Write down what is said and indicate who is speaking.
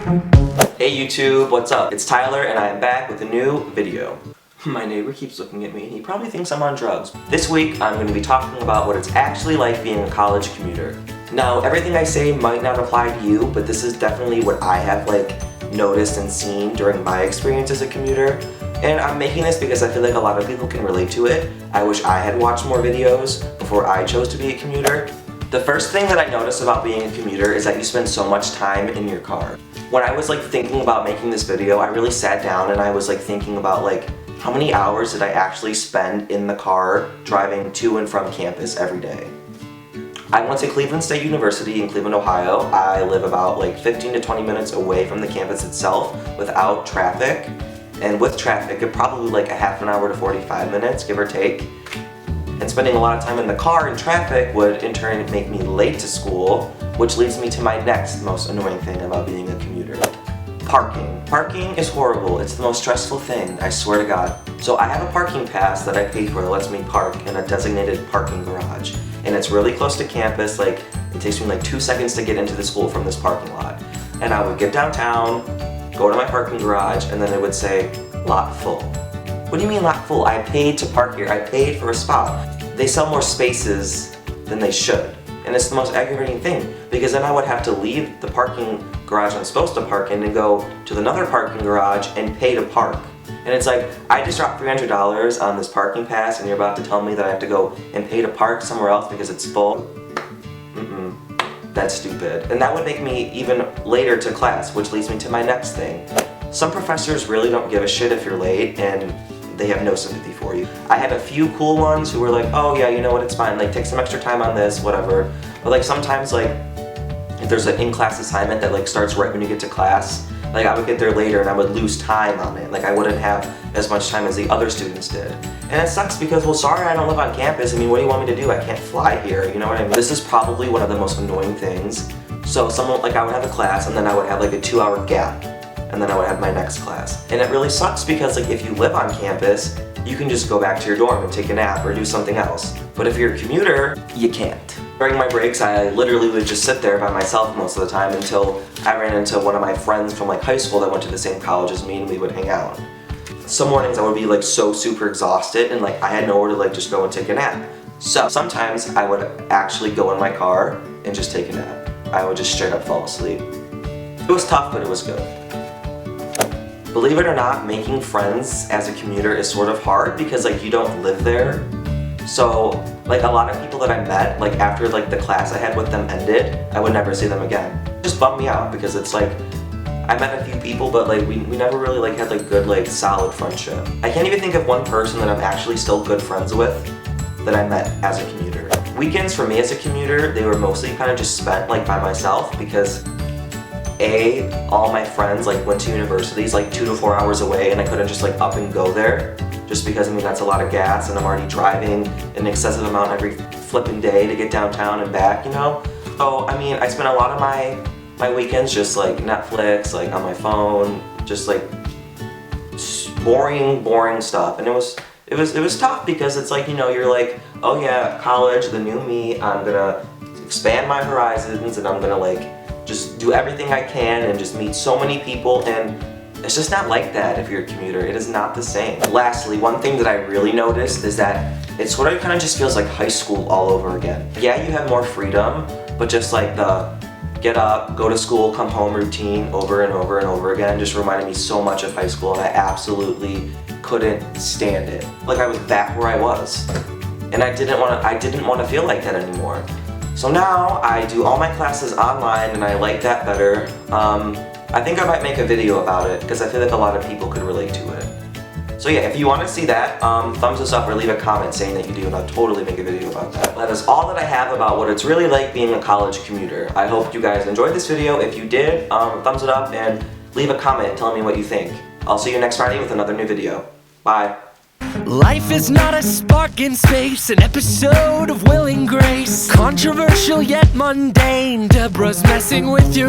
Speaker 1: Hey YouTube, what's up? It's Tyler and I am back with a new video. My neighbor keeps looking at me and he probably thinks I'm on drugs. This week I'm going to be talking about what it's actually like being a college commuter. Now, everything I say might not apply to you, but this is definitely what I have noticed and seen during my experience as a commuter. And I'm making this because I feel like a lot of people can relate to it. I wish I had watched more videos before I chose to be a commuter. The first thing that I noticed about being a commuter is that you spend so much time in your car. When I was thinking about making this video, I really sat down and I was thinking about how many hours did I actually spend in the car driving to and from campus every day. I went to Cleveland State University in Cleveland, Ohio. I live about 15 to 20 minutes away from the campus itself without traffic. And with traffic, it probably a half an hour to 45 minutes, give or take. And spending a lot of time in the car in traffic would in turn make me late to school, which leads me to my next most annoying thing about being a commuter. Parking. Parking is horrible. It's the most stressful thing, I swear to God. So I have a parking pass that I paid for that lets me park in a designated parking garage. And it's really close to campus, it takes me 2 seconds to get into the school from this parking lot. And I would get downtown, go to my parking garage, and then it would say, lot full. What do you mean lot full? I paid to park here. I paid for a spot. They sell more spaces than they should. And it's the most aggravating thing, because then I would have to leave the parking garage I'm supposed to park in and go to another parking garage and pay to park. And it's I just dropped $300 on this parking pass and you're about to tell me that I have to go and pay to park somewhere else because it's full? That's stupid. And that would make me even later to class, which leads me to my next thing. Some professors really don't give a shit if you're late and they have no sympathy for you. I had a few cool ones who were oh yeah, you know what, it's fine, take some extra time on this, whatever. But sometimes if there's an in-class assignment that starts right when you get to class, I would get there later and I would lose time on it. I wouldn't have as much time as the other students did. And it sucks because, well, sorry, I don't live on campus. I mean, what do you want me to do? I can't fly here, you know what I mean? This is probably one of the most annoying things. So someone, I would have a class and then I would have a 2-hour gap. And then I would have my next class. And it really sucks because if you live on campus, you can just go back to your dorm and take a nap or do something else. But if you're a commuter, you can't. During my breaks, I literally would just sit there by myself most of the time until I ran into one of my friends from high school that went to the same college as me and we would hang out. Some mornings I would be so super exhausted and I had nowhere to just go and take a nap. So sometimes I would actually go in my car and just take a nap. I would just straight up fall asleep. It was tough, but it was good. Believe it or not, making friends as a commuter is sort of hard because you don't live there. So a lot of people that I met after the class I had with them ended, I would never see them again. It just bummed me out because it's I met a few people but we never really had good solid friendship. I can't even think of one person that I'm actually still good friends with that I met as a commuter. Weekends for me as a commuter, they were mostly kind of just spent by myself because all my friends went to universities 2 to 4 hours away and I couldn't just up and go there just because that's a lot of gas and I'm already driving an excessive amount every flipping day to get downtown and back, you know? So I spent a lot of my weekends just Netflix, on my phone, just boring stuff. And it was tough because it's you're oh yeah, college, the new me, I'm gonna expand my horizons and I'm gonna just do everything I can and just meet so many people, and it's just not like that if you're a commuter. It is not the same. Lastly, one thing that I really noticed is that it sort of kind of just feels like high school all over again. Yeah, you have more freedom, but just the get up, go to school, come home routine over and over and over again just reminded me so much of high school, and I absolutely couldn't stand it. I was back where I was. And I didn't want to feel like that anymore. So now I do all my classes online and I like that better. I think I might make a video about it because I feel like a lot of people could relate to it. So yeah, if you want to see that, thumbs us up or leave a comment saying that you do and I'll totally make a video about that. That is all that I have about what it's really like being a college commuter. I hope you guys enjoyed this video. If you did, thumbs it up and leave a comment telling me what you think. I'll see you next Friday with another new video. Bye.
Speaker 2: Life is not a spark in space, an episode of Will and Grace. Controversial yet mundane, Deborah's messing with your